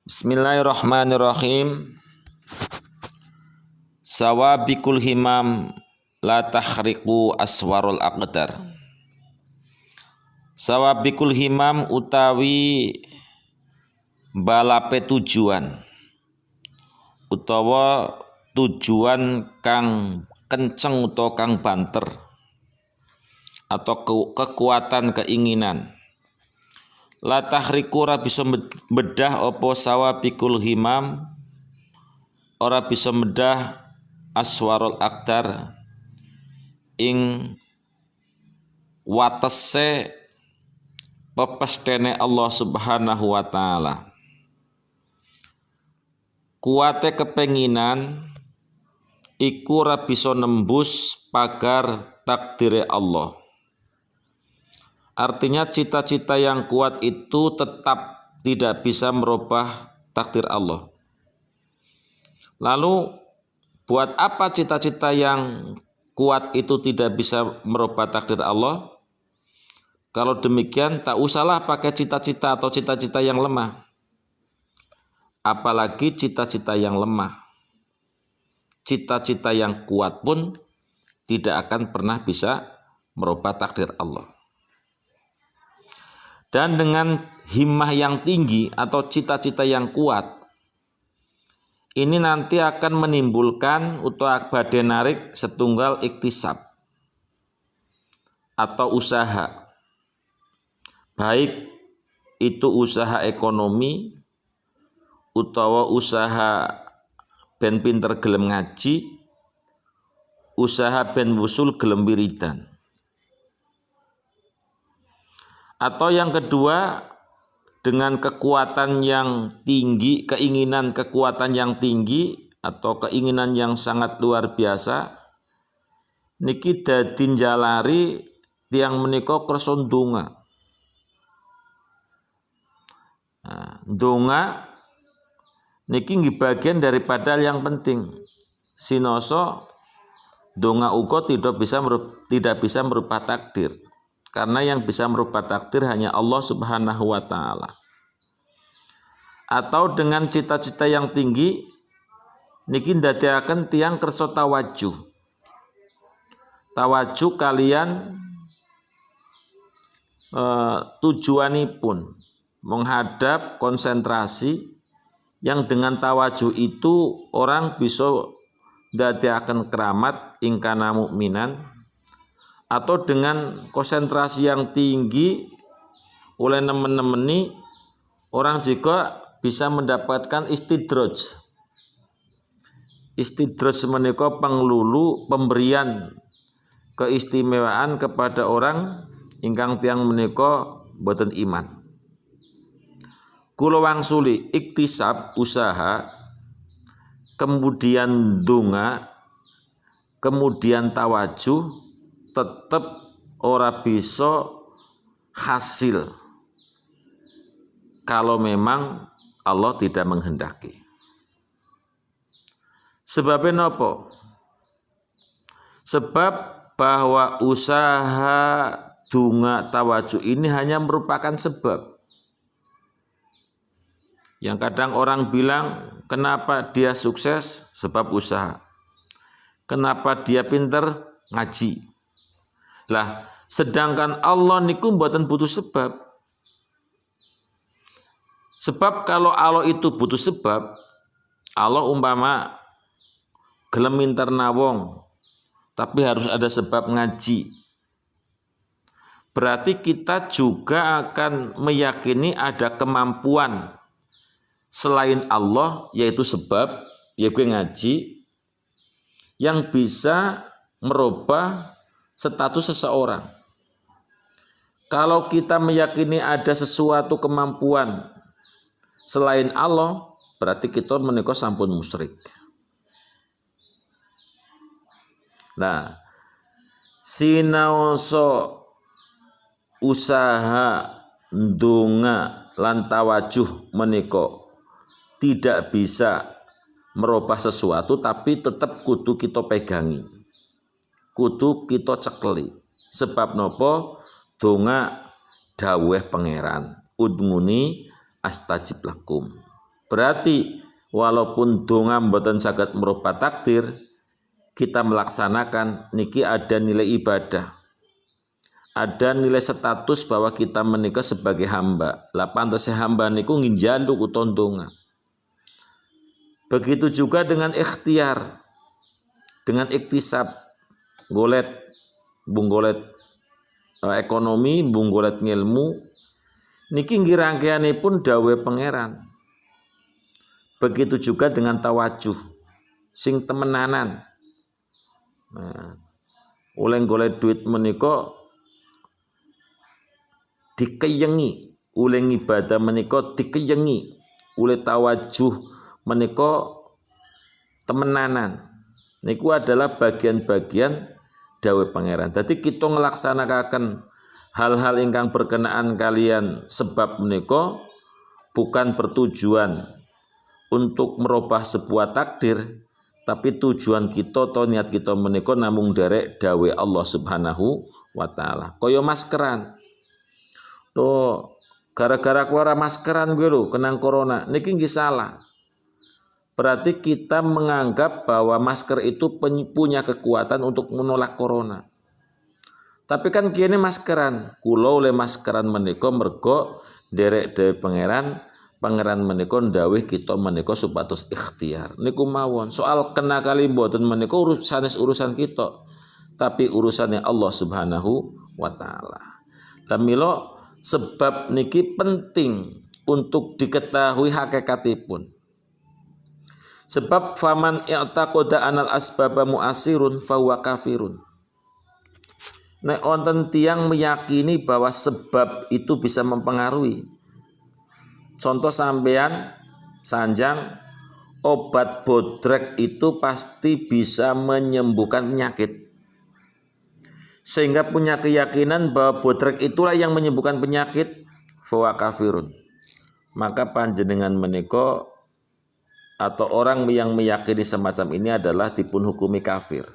Bismillahirrahmanirrahim. Sawabikul himam la tahriqu aswarul aqdar. Sawabikul himam utawi balape tujuan utawa tujuan kang kenceng utawa kang banter atau kekuatan keinginan. La tahriku ora bisa bedah opo sawabikul himam, ora bisa bedah aswarul aqdar ing watese pepestene Allah Subhanahu wa taala. Kuate kepenginan iku ora bisa nembus pagar takdire Allah. Artinya cita-cita yang kuat itu tetap tidak bisa merubah takdir Allah. Lalu buat apa cita-cita yang kuat itu tidak bisa merubah takdir Allah? Kalau demikian tak usahlah pakai cita-cita atau cita-cita yang lemah. Apalagi cita-cita yang lemah. Cita-cita yang kuat pun tidak akan pernah bisa merubah takdir Allah. Dan dengan himmah yang tinggi atau cita-cita yang kuat, ini nanti akan menimbulkan atau badhe narik setunggal iktisab atau usaha. Baik itu usaha ekonomi utawa usaha ben pinter gelem ngaji, usaha ben wusul gelem wiridan. Atau yang kedua, dengan kekuatan yang tinggi, keinginan kekuatan yang tinggi atau keinginan yang sangat luar biasa, niki dadi njalari tiyang menika kersa ndonga. Ndonga niki nggih bagian daripada yang penting. Sinoso ndonga uga tidak bisa merubah takdir. Karena yang bisa merubah takdir hanya Allah Subhanahu wa taala. Atau dengan cita-cita yang tinggi niki ndadekaken tiyang kersa tawajuh. Tawajuh kalian tujuanipun menghadap konsentrasi yang dengan tawajuh itu orang bisa ndadekaken keramat ingkana mukminan. Atau dengan konsentrasi yang tinggi oleh nemen-nemeni orang juga bisa mendapatkan istidraj. Istidraj menika penglulu pemberian keistimewaan kepada orang ingkang tiyang menika boten iman. Kula wangsuli iktisab usaha, kemudian donga, kemudian tawajuh, tetap ora bisa hasil kalau memang Allah tidak menghendaki. Sebabnya napa? Sebab bahwa usaha donga tawajuh ini hanya merupakan sebab. Yang kadang orang bilang, kenapa dia sukses? Sebab usaha. Kenapa dia pinter? Ngaji. Lah, sedangkan Allah niku mboten butuh sebab. Sebab kalau Allah itu butuh sebab, Allah umpama gelem minterna wong, tapi harus ada sebab ngaji. Berarti kita juga akan meyakini ada kemampuan selain Allah, yaitu sebab, yaitu ngaji, yang bisa merubah status seseorang. Kalau kita meyakini ada sesuatu kemampuan selain Allah, berarti kita menika sampun musyrik. Nah, sinaoso usaha ndonga lan tawajuh menika tidak bisa merubah sesuatu, tapi tetap kudu kita pegangi. Kudu kita cekeli. Sebab nopo? Donga dawuh pangeran, udnguni astajib lakum. Berarti walaupun donga mboten saged merubah takdir, kita melaksanakan niki ada nilai ibadah. Ada nilai status bahwa kita menikah sebagai hamba. Lah pantas hamba niku nginjaluk utawa donga. Begitu juga dengan ikhtiar, dengan iktisab, golet, bunggolet ekonomi, bunggolet ngilmu, niki nggih rangkaianipun dawuh pangeran. Begitu juga dengan tawajuh, sing temenanan. Nah, oleh golek duit menika dikeyengi, oleh ibadah menika dikeyengi, oleh tawajuh menika temenanan. Niku adalah bagian-bagian dawuh pangeran. Jadi kita ngelaksanakan hal-hal ingkang berkenaan kalian sebab menika bukan bertujuan untuk merubah sebuah takdir, tapi tujuan kita atau niat kita menika namung derek dawuh Allah Subhanahu wa taala. Kaya maskeran. Loh, gara-gara kuara maskeran gue lho kenang corona, niki nggih salah. Berarti kita menganggap bahwa masker itu punya kekuatan untuk menolak corona. Tapi kan kini maskeran, kula oleh maskeran menika mergo derek dawuh pangeran menika ndawuh kita menika supados ikhtiar. Niku mawon. Soal kena kali mboten menika urusan kita. Tapi urusannya Allah Subhanahu wa taala. Tamilo sebab niki penting untuk diketahui hakikatipun. Sebab faman i'taqada anal asbaba mu'asirun fahuwa kafirun. Nek wonten tiyang meyakini bahwa sebab itu bisa mempengaruhi. Contoh sampean sanjang obat bodrek itu pasti bisa menyembuhkan penyakit. Sehingga punya keyakinan bahwa bodrek itulah yang menyembuhkan penyakit, fahuwa kafirun. Maka panjenengan menika atau orang yang meyakini semacam ini adalah dipun hukumi kafir.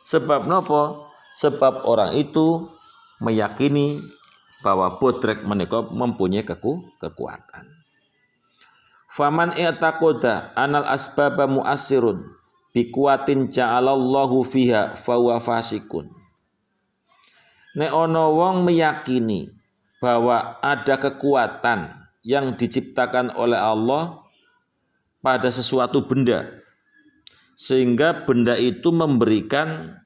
Sebab nopo? Sebab orang itu meyakini bahwa bodrek menika mempunyai kekuatan. Faman i'taqada anal asbaba mu'assirun biquatin ja'alallahu fiha fahuwa fasikun. Nek ana wong meyakini bahwa ada kekuatan yang diciptakan oleh Allah pada sesuatu benda, sehingga benda itu memberikan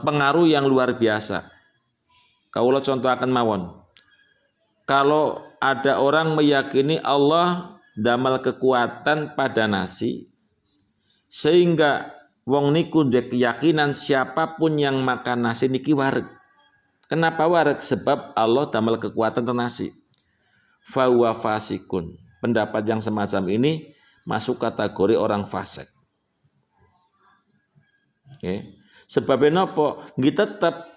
pengaruh yang luar biasa. Kaula contohaken mawon. Kalau ada orang meyakini Allah damal kekuatan pada nasi, sehingga wong niku ndek keyakinan siapapun yang makan nasi niki wareg. Kenapa wareg? Sebab Allah damal kekuatan pada nasi. Fa huwa fasikun. Pendapat yang semacam ini masuk kategori orang fasik. Okay. Sebabnya apa? Nggih tetap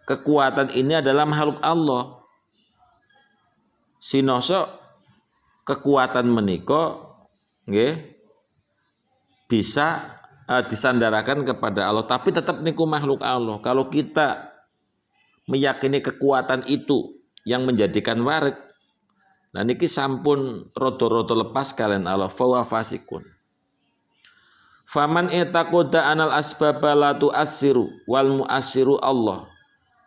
kekuatan ini adalah makhluk Allah. Sinoso kekuatan menika nggih bisa disandarakan kepada Allah, tapi tetap niku makhluk Allah. Kalau kita meyakini kekuatan itu yang menjadikan warik, nah niki sampun rodo-rodo lepas kalian Allah, fawa fasikun. Faman i'taqada anal asbaba la tu'assiru wal mu'assiru Allah.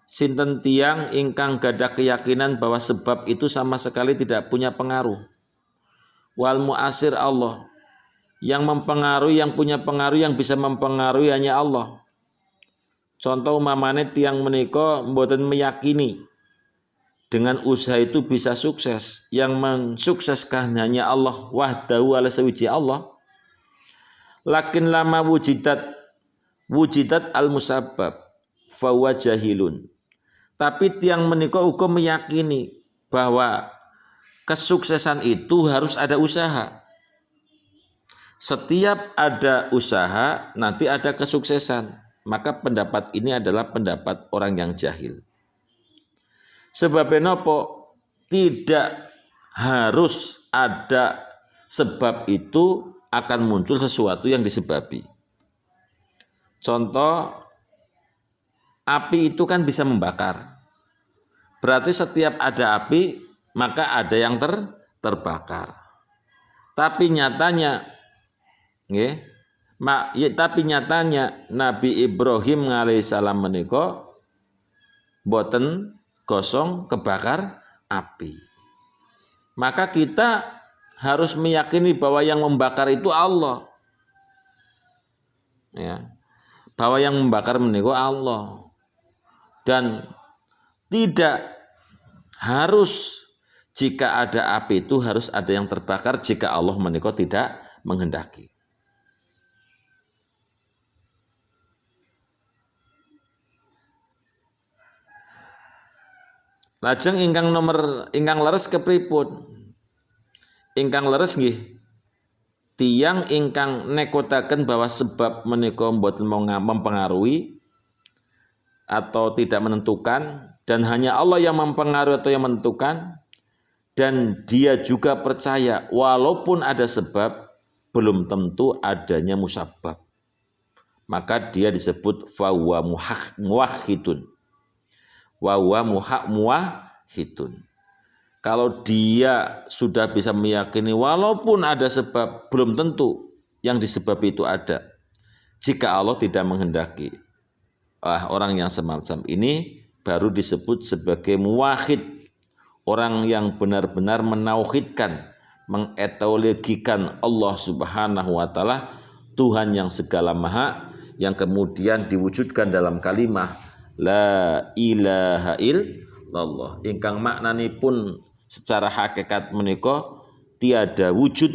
Sinten tiang ingkang gadah keyakinan bahwa sebab itu sama sekali tidak punya pengaruh. Wal mu'assir Allah. Yang mempengaruhi, yang punya pengaruh, yang bisa mempengaruhi hanya Allah. Contoh umpamane tiang menika mboten meyakini dengan usaha itu bisa sukses. Yang mensukseskan hanya Allah wahdahu ala sawiji Allah. Lakin lama wujidat al-musabbab fahuwa jahilun. Tapi tiang menika uga meyakini bahwa kesuksesan itu harus ada usaha. Setiap ada usaha nanti ada kesuksesan. Maka pendapat ini adalah pendapat orang yang jahil. Sebabnya apa? Tidak harus ada sebab itu akan muncul sesuatu yang disebabi. Contoh, api itu kan bisa membakar. Berarti setiap ada api, maka ada yang terbakar. Tapi nyatanya nggih, tapi nyatanya Nabi Ibrahim alaihissalam menika boten gosong kebakar api. Maka kita harus meyakini bahwa yang membakar itu Allah. Ya. Bahwa yang membakar menika Allah. Dan tidak harus jika ada api itu harus ada yang terbakar jika Allah menika tidak menghendaki. Lajeng ingkang leres kepripun? Ingkang leres nggih tiyang ingkang nekotaken bahwa sebab menika mboten mempengaruhi atau tidak menentukan dan hanya Allah yang mempengaruhi atau yang menentukan, dan dia juga percaya walaupun ada sebab belum tentu adanya musabab. Maka dia disebut fahuwa muwahhidun. Wa muwahhidun. Kalau dia sudah bisa meyakini walaupun ada sebab belum tentu yang disebab itu ada jika Allah tidak menghendaki. Orang yang semacam ini baru disebut sebagai muwahhid. Orang yang benar-benar menauhidkan, mengetologikan Allah Subhanahu wa taala Tuhan yang segala maha, yang kemudian diwujudkan dalam kalimat la ilaha illallah ingkang maknanipun secara hakikat menika tiada wujud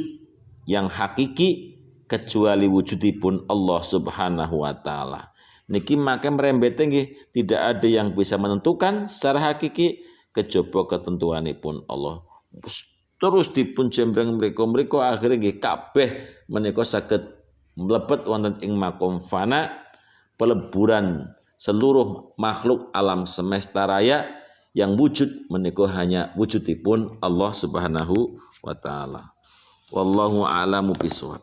yang hakiki kecuali wujudipun Allah Subhanahu wa taala. Niki make mrembete nggih tidak ada yang bisa menentukan secara hakiki kejaba ketentuanipun Allah. Terus dipun jembreng mriko-mriko akhire nggih kabeh menika saged mlebet wonten ing makom fana, peleburan seluruh makhluk alam semesta raya yang wujud menika hanya wujudipun Allah Subhanahu wa taala. Wallahu a'lamu bishawab.